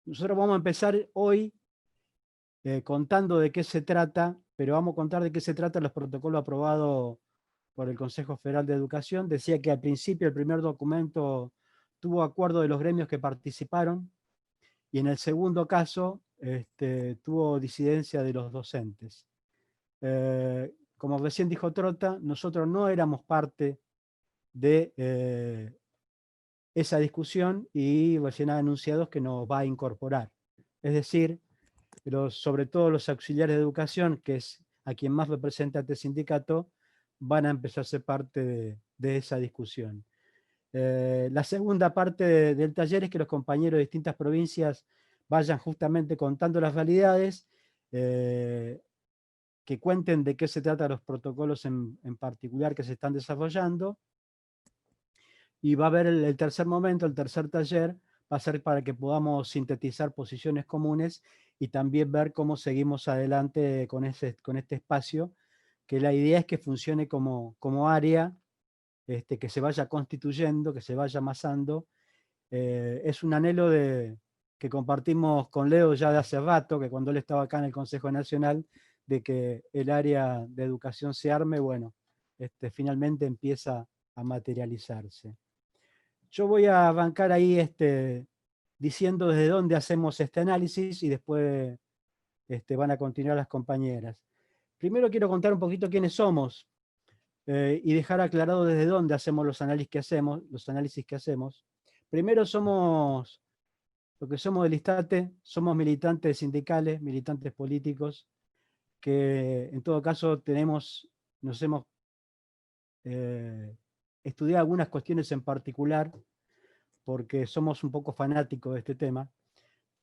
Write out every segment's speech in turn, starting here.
Nosotros vamos a empezar hoy contando de qué se trata, pero vamos a contar de qué se trata los protocolos aprobados por el Consejo Federal de Educación. Decía que al principio el primer documento tuvo acuerdo de los gremios que participaron y en el segundo caso tuvo disidencia de los docentes. Como recién dijo Trota, nosotros no éramos parte de esa discusión y recién ha anunciado que nos va a incorporar. Es decir, sobre todo los auxiliares de educación, que es a quien más representa este sindicato, van a empezar a ser parte de esa discusión. La segunda parte del taller es que los compañeros de distintas provincias vayan justamente contando las realidades, que cuenten de qué se trata los protocolos en particular que se están desarrollando, y va a haber el tercer momento, el tercer taller, va a ser para que podamos sintetizar posiciones comunes y también ver cómo seguimos adelante con este espacio, que la idea es que funcione como área, que se vaya constituyendo, que se vaya amasando. Es un anhelo que compartimos con Leo ya de hace rato, que cuando él estaba acá en el Consejo Nacional, de que el área de educación se arme, bueno, finalmente empieza a materializarse. Yo voy a arrancar ahí diciendo desde dónde hacemos este análisis y después van a continuar las compañeras. Primero quiero contar un poquito quiénes somos y dejar aclarado desde dónde hacemos los análisis que hacemos. Primero somos, lo que somos del ISTATE, somos militantes sindicales, militantes políticos, que en todo caso nos hemos estudiado algunas cuestiones en particular, porque somos un poco fanáticos de este tema,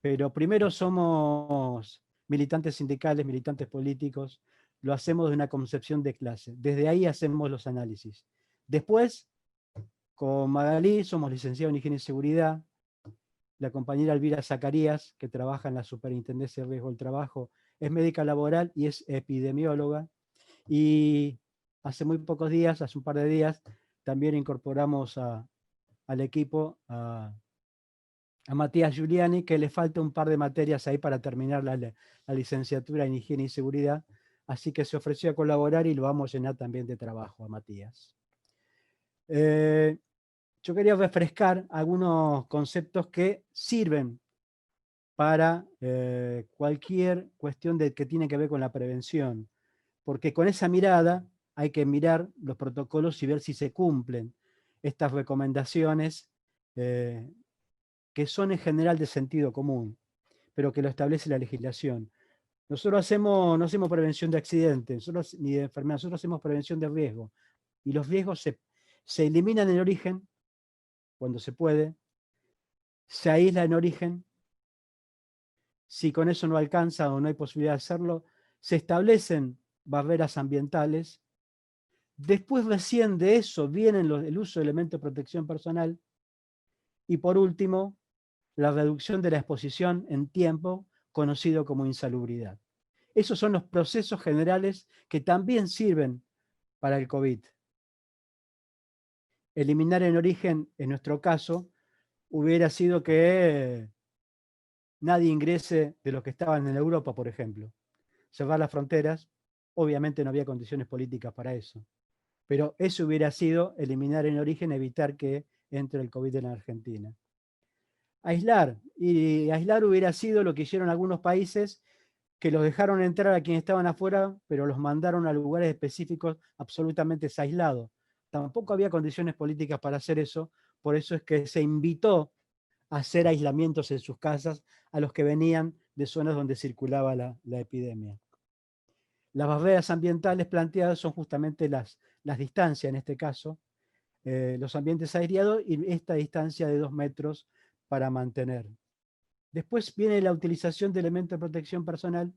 pero primero somos militantes sindicales, militantes políticos, lo hacemos de una concepción de clase. Desde ahí hacemos los análisis. Después, con Magalí, somos licenciados en Higiene y Seguridad. La compañera Elvira Zacarías, que trabaja en la Superintendencia de Riesgo del Trabajo, es médica laboral y es epidemióloga. Y hace muy pocos días, hace un par de días, también incorporamos al equipo a Matías Giuliani, que le falta un par de materias ahí para terminar la licenciatura en Higiene y Seguridad, así que se ofreció a colaborar y lo vamos a llenar también de trabajo a Matías. Yo quería refrescar algunos conceptos que sirven para cualquier cuestión que tiene que ver con la prevención, porque con esa mirada hay que mirar los protocolos y ver si se cumplen estas recomendaciones eh, que son en general de sentido común, pero que lo establece la legislación. Nosotros no hacemos prevención de accidentes, ni de enfermedades, nosotros hacemos prevención de riesgo. Y los riesgos se eliminan en origen, cuando se puede, se aísla en origen, si con eso no alcanza o no hay posibilidad de hacerlo, se establecen barreras ambientales. Después recién de eso viene el uso de elementos de protección personal. Y por último, la reducción de la exposición en tiempo, conocido como insalubridad. Esos son los procesos generales que también sirven para el COVID. Eliminar en origen, en nuestro caso, hubiera sido que nadie ingrese de los que estaban en Europa, por ejemplo. Cerrar las fronteras, obviamente no había condiciones políticas para eso. Pero eso hubiera sido eliminar en origen, evitar que entre el COVID en la Argentina. Y aislar hubiera sido lo que hicieron algunos países, que los dejaron entrar a quienes estaban afuera, pero los mandaron a lugares específicos absolutamente aislados. Tampoco había condiciones políticas para hacer eso, por eso es que se invitó a hacer aislamientos en sus casas a los que venían de zonas donde circulaba la epidemia. Las barreras ambientales planteadas son justamente las distancias, en este caso, los ambientes aireados y esta distancia de 2 metros para mantener. Después viene la utilización de elementos de protección personal,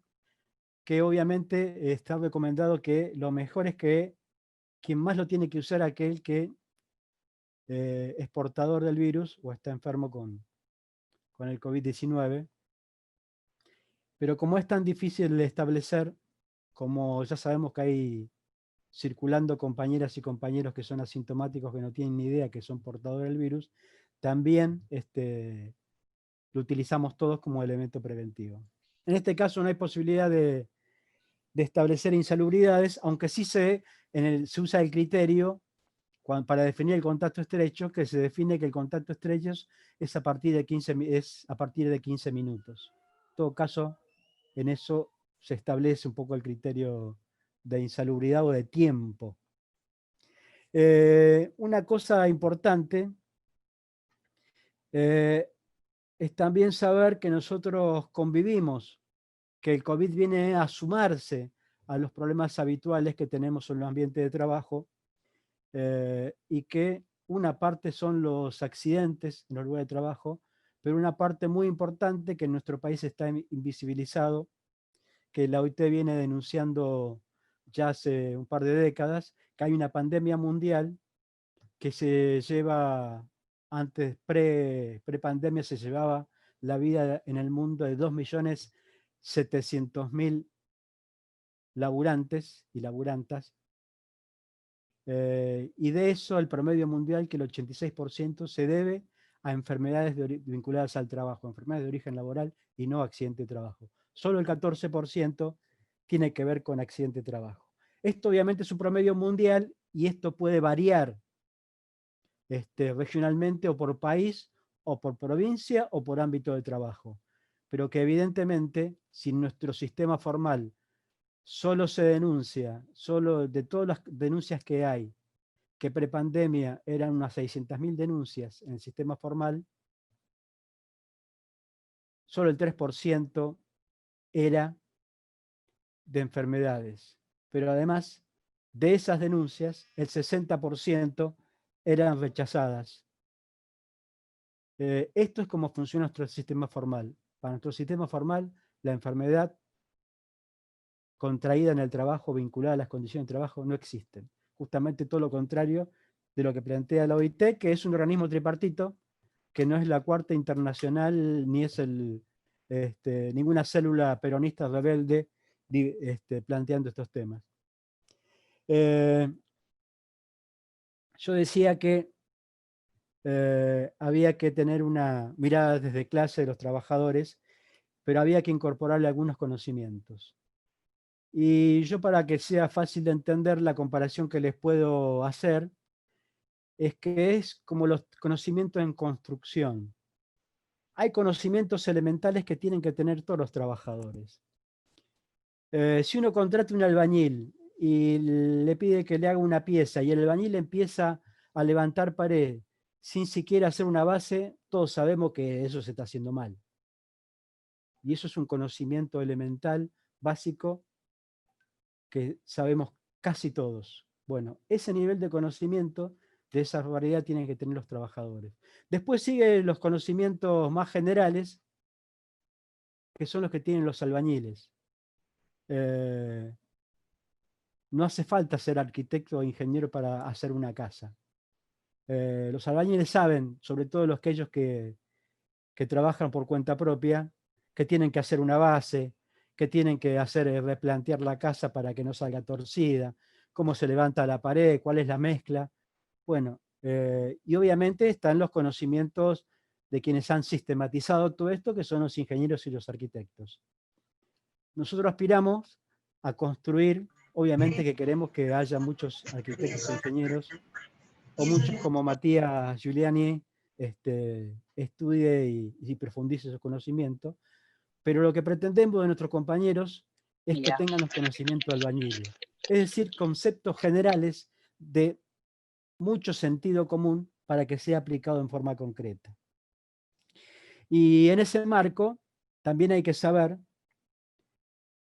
que obviamente está recomendado que lo mejor es que quien más lo tiene que usar aquel que es portador del virus o está enfermo con el COVID-19. Pero como es tan difícil de establecer, como ya sabemos que hay circulando compañeras y compañeros que son asintomáticos, que no tienen ni idea que son portadores del virus, también lo utilizamos todos como elemento preventivo. En este caso no hay posibilidad de establecer insalubridades, aunque sí se usa el criterio para definir el contacto estrecho, que se define que el contacto estrecho es a partir de 15 minutos. En todo caso, en eso se establece un poco el criterio de insalubridad o de tiempo. Una cosa importante es también saber que nosotros convivimos, que el COVID viene a sumarse a los problemas habituales que tenemos en los ambientes de trabajo, y que una parte son los accidentes en los lugares de trabajo, pero una parte muy importante que en nuestro país está invisibilizado, que la OIT viene denunciando ya hace un par de décadas, que hay una pandemia mundial que se lleva, antes pre-pandemia se llevaba la vida en el mundo de 2.700.000 laburantes y laburantas, y de eso el promedio mundial, que el 86% se debe a enfermedades vinculadas al trabajo, enfermedades de origen laboral y no accidente de trabajo. Solo el 14% tiene que ver con accidente de trabajo. Esto obviamente es un promedio mundial y esto puede variar regionalmente o por país o por provincia o por ámbito de trabajo. Pero que evidentemente, si nuestro sistema formal solo se denuncia, solo de todas las denuncias que hay, que prepandemia eran unas 600.000 denuncias en el sistema formal, solo el 3% era de enfermedades. Pero además de esas denuncias, el 60% eran rechazadas. Esto es cómo funciona nuestro sistema formal. Para nuestro sistema formal, la enfermedad contraída en el trabajo, vinculada a las condiciones de trabajo, no existen. Justamente todo lo contrario de lo que plantea la OIT, que es un organismo tripartito, que no es la Cuarta Internacional, ni es ninguna célula peronista rebelde planteando estos temas. Yo decía que había que tener una mirada desde clase de los trabajadores, pero había que incorporarle algunos conocimientos. Y yo, para que sea fácil de entender, la comparación que les puedo hacer es que es como los conocimientos en construcción. Hay conocimientos elementales que tienen que tener todos los trabajadores. Si uno contrata un albañil y le pide que le haga una pieza y el albañil empieza a levantar pared sin siquiera hacer una base, todos sabemos que eso se está haciendo mal. Y eso es un conocimiento elemental, básico, que sabemos casi todos. Bueno, ese nivel de conocimiento, de esa variedad, tienen que tener los trabajadores. Después siguen los conocimientos más generales, que son los que tienen los albañiles. No hace falta ser arquitecto o ingeniero para hacer una casa. Los albañiles saben, sobre todo aquellos que trabajan por cuenta propia, que tienen que hacer una base, que tienen que replantear la casa para que no salga torcida, cómo se levanta la pared, cuál es la mezcla. Bueno, y obviamente están los conocimientos de quienes han sistematizado todo esto, que son los ingenieros y los arquitectos. Nosotros aspiramos a construir, obviamente que queremos que haya muchos arquitectos e ingenieros, o muchos como Matías Giuliani, estudie y profundice su conocimiento, pero lo que pretendemos de nuestros compañeros es que tengan los conocimientos albañiles, es decir, conceptos generales de mucho sentido común para que sea aplicado en forma concreta. Y en ese marco también hay que saber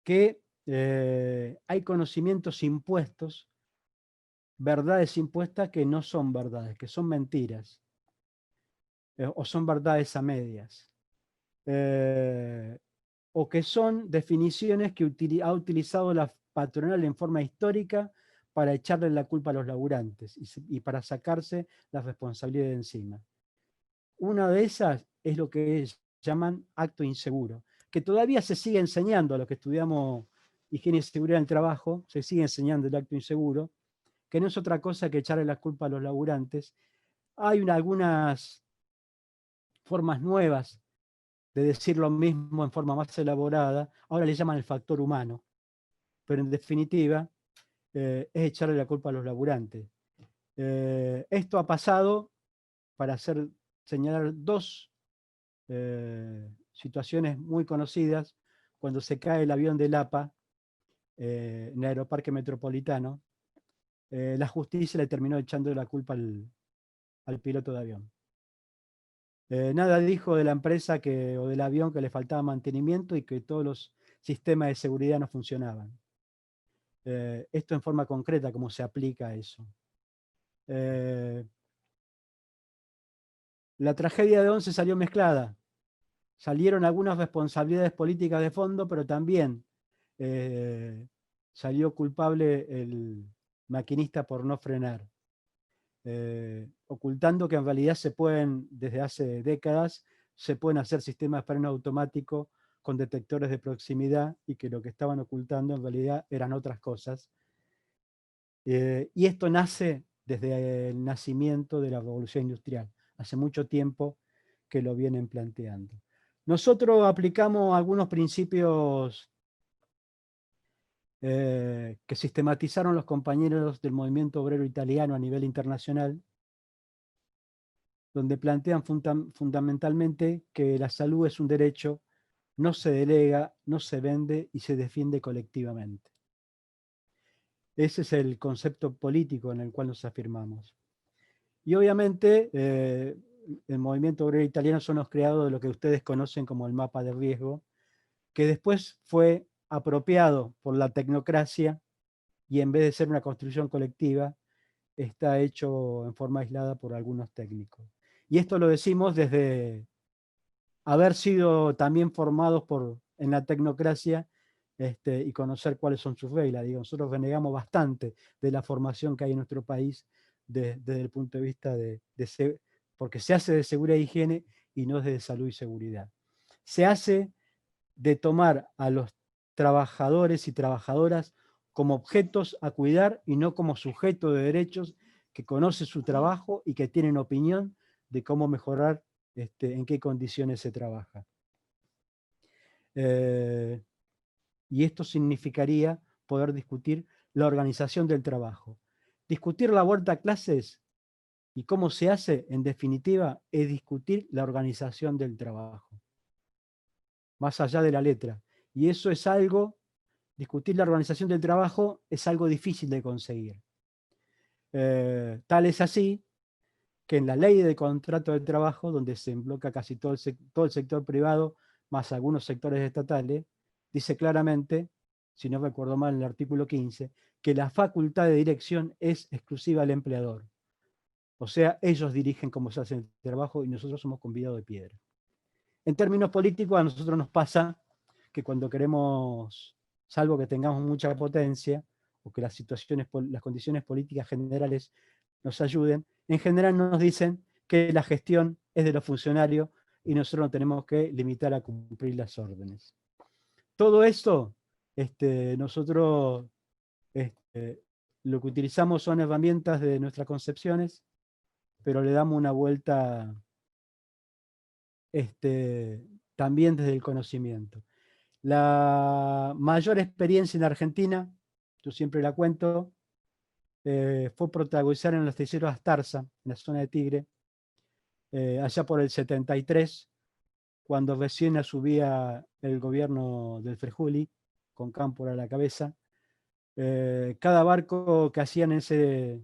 que hay conocimientos impuestos, verdades impuestas que no son verdades, que son mentiras, o son verdades a medias, o que son definiciones que ha utilizado la patronal en forma histórica para echarle la culpa a los laburantes y para sacarse la responsabilidad de encima. Una de esas es lo que llaman acto inseguro, que todavía se sigue enseñando a los que estudiamos higiene y seguridad en el trabajo, se sigue enseñando el acto inseguro, que no es otra cosa que echarle la culpa a los laburantes. Hay algunas formas nuevas de decir lo mismo en forma más elaborada, ahora le llaman el factor humano, pero en definitiva es echarle la culpa a los laburantes. Esto ha pasado, para señalar dos situaciones muy conocidas, cuando se cae el avión del APA en el Aeroparque Metropolitano, la justicia le terminó echando la culpa al piloto de avión. Nada dijo de la empresa o del avión que le faltaba mantenimiento y que todos los sistemas de seguridad no funcionaban. Esto en forma concreta, cómo se aplica eso. La tragedia de Once salió mezclada. Salieron algunas responsabilidades políticas de fondo, pero también salió culpable el maquinista por no frenar. Ocultando que en realidad desde hace décadas, se pueden hacer sistemas de freno automático con detectores de proximidad y que lo que estaban ocultando en realidad eran otras cosas. Y esto nace desde el nacimiento de la revolución industrial. Hace mucho tiempo que lo vienen planteando. Nosotros aplicamos algunos principios que sistematizaron los compañeros del movimiento obrero italiano a nivel internacional, donde plantean fundamentalmente que la salud es un derecho, no se delega, no se vende y se defiende colectivamente. Ese es el concepto político en el cual nos afirmamos. Y obviamente el movimiento obrero italiano son los creadores de lo que ustedes conocen como el mapa de riesgo, que después fue apropiado por la tecnocracia y en vez de ser una construcción colectiva, está hecho en forma aislada por algunos técnicos. Y esto lo decimos desde haber sido también formados en la tecnocracia y conocer cuáles son sus reglas. Digo, nosotros renegamos bastante de la formación que hay en nuestro país desde el punto de vista porque se hace de seguridad e higiene y no es de salud y seguridad. Se hace de tomar a los trabajadores y trabajadoras como objetos a cuidar y no como sujetos de derechos que conocen su trabajo y que tienen opinión de cómo mejorar en qué condiciones se trabaja. Y esto significaría poder discutir la organización del trabajo. Discutir la vuelta a clases y cómo se hace, en definitiva, es discutir la organización del trabajo, más allá de la letra. Y eso es discutir la organización del trabajo es algo difícil de conseguir. Tal es así que en la ley de contrato de trabajo, donde se embloca casi todo el sector privado, más algunos sectores estatales, dice claramente, si no recuerdo mal en el artículo 15, que la facultad de dirección es exclusiva del empleador. O sea, ellos dirigen cómo se hace el trabajo y nosotros somos convidados de piedra. En términos políticos, a nosotros nos pasa que cuando queremos, salvo que tengamos mucha potencia, o que las condiciones políticas generales nos ayuden, en general nos dicen que la gestión es de los funcionarios y nosotros nos tenemos que limitar a cumplir las órdenes. Todo esto, nosotros lo que utilizamos son herramientas de nuestras concepciones, pero le damos una vuelta también desde el conocimiento. La mayor experiencia en Argentina, yo siempre la cuento, fue protagonizar en los terceros Astarza, en la zona de Tigre, allá por el 73, cuando recién subía el gobierno del Frejuli, con Cámpora a la cabeza. Cada barco que hacían en ese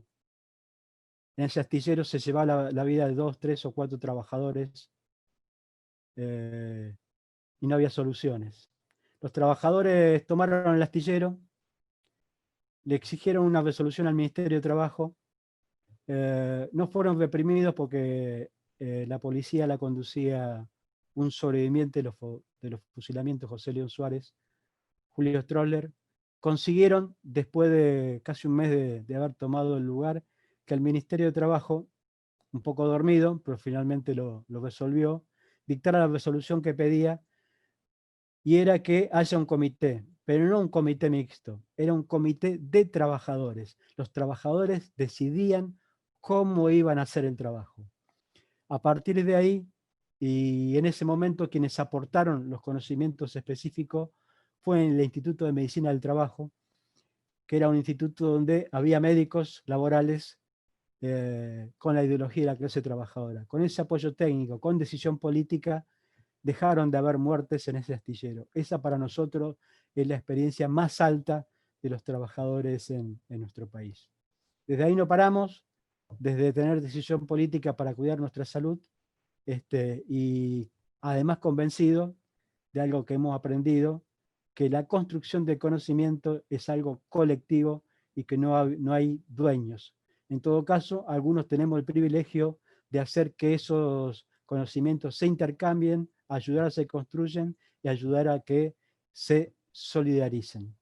astillero se llevaba la vida de 2, 3 o 4 trabajadores y no había soluciones. Los trabajadores tomaron el astillero, le exigieron una resolución al Ministerio de Trabajo, no fueron reprimidos porque la policía la conducía un sobreviviente de los fusilamientos, José León Suárez, Julio Stroller. Consiguieron, después de casi un mes de haber tomado el lugar, que el Ministerio de Trabajo, un poco dormido, pero finalmente lo resolvió, dictara la resolución que pedía, y era que haya un comité, pero no un comité mixto, era un comité de trabajadores. Los trabajadores decidían cómo iban a hacer el trabajo. A partir de ahí, y en ese momento quienes aportaron los conocimientos específicos fue el Instituto de Medicina del Trabajo, que era un instituto donde había médicos laborales con la ideología de la clase trabajadora. Con ese apoyo técnico, con decisión política, dejaron de haber muertes en ese astillero. Esa para nosotros es la experiencia más alta de los trabajadores en nuestro país. Desde ahí no paramos, desde tener decisión política para cuidar nuestra salud, y además convencido de algo que hemos aprendido, que la construcción del conocimiento es algo colectivo y que no hay dueños. En todo caso, algunos tenemos el privilegio de hacer que esos conocimientos se intercambien, ayudar a que se construyan y ayudar a que se solidaricen.